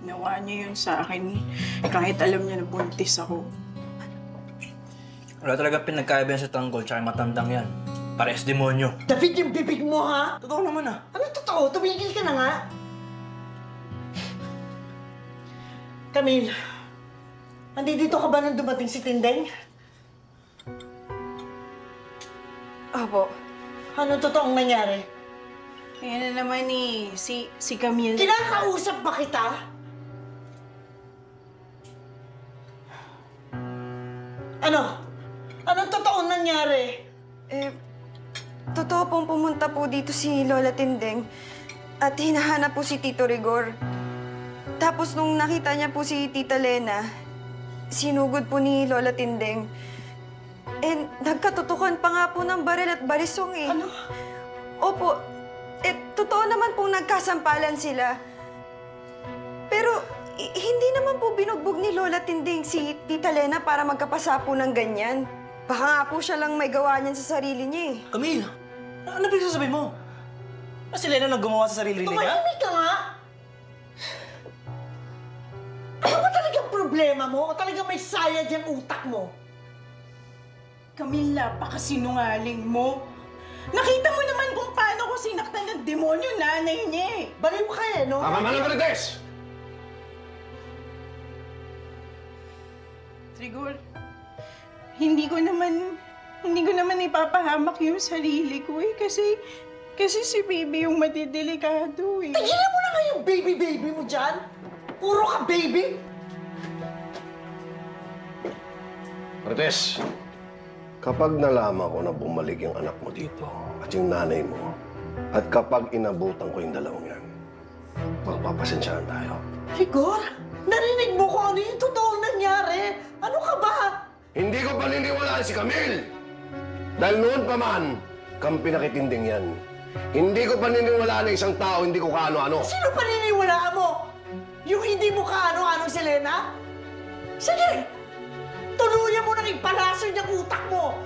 Ginawa niya yun sa akin kahit alam niya na buntis ako. Wala talaga pinagkaiba yan sa tanggol tsaka matandang yan. Parehas demonyo. David, yung bibig mo, ha? Totoo naman ah. Ano totoo? Tumigil ka na nga. Camille, nandito ka ba nung dumating si Tindeng? Opo. Anong totoong nangyari? Ayan na naman si Camille. Kinakausap ba kita? Ano? Anong totoong nangyari? Totoo pong pumunta po dito si Lola Tindeng at hinahanap po si Tito Rigor. Tapos nung nakita niya po si Tita Lena, sinugod po ni Lola Tindeng. Nagkatutukan pa nga po ng baril at barisong eh. Ano? Opo. Totoo naman pong nagkasampalan sila. Pero hindi naman po binugbog ni Lola Tindeng si Tita Lena para magkapasa po ng ganyan. Baka nga po siya lang may gawa niyan sa sarili niya eh. Camille, ano pinagsasabi mo? Si Lena lang gumawa sa sarili niya? Tumahimik ka nga! Ano ba talagang problema mo? O talagang may sayad yung utak mo? Camille, napakasinungaling mo. Nakita mo naman kung paano ko sinaktan ng demonyo nanay niya eh. Baliw ka eh, no? Tama na, Marites! Rigor, hindi ko naman ipapahamak yung sarili ko eh. Kasi si baby yung madidelikado eh. Tigilan mo na nga yung baby-baby mo dyan! Puro ka baby! Marites, kapag nalaman ko na bumalik yung anak mo dito at yung nanay mo, at kapag inabutan ko yung dalawang yan, magpapasensyahan tayo. Rigor, narinig mo kung ano yung totoong nangyari. Ano ka ba? Hindi ko paniniwalaan si Camille! Dahil noon pa man, kampi nakitinding yan. Hindi ko paniniwalaan na isang tao, hindi ko kaano-ano. Sino paniniwalaan mo? Yung hindi mo kaano-ano si Lena? Sige! Tuluyan mo nang ipalaso yung utak mo!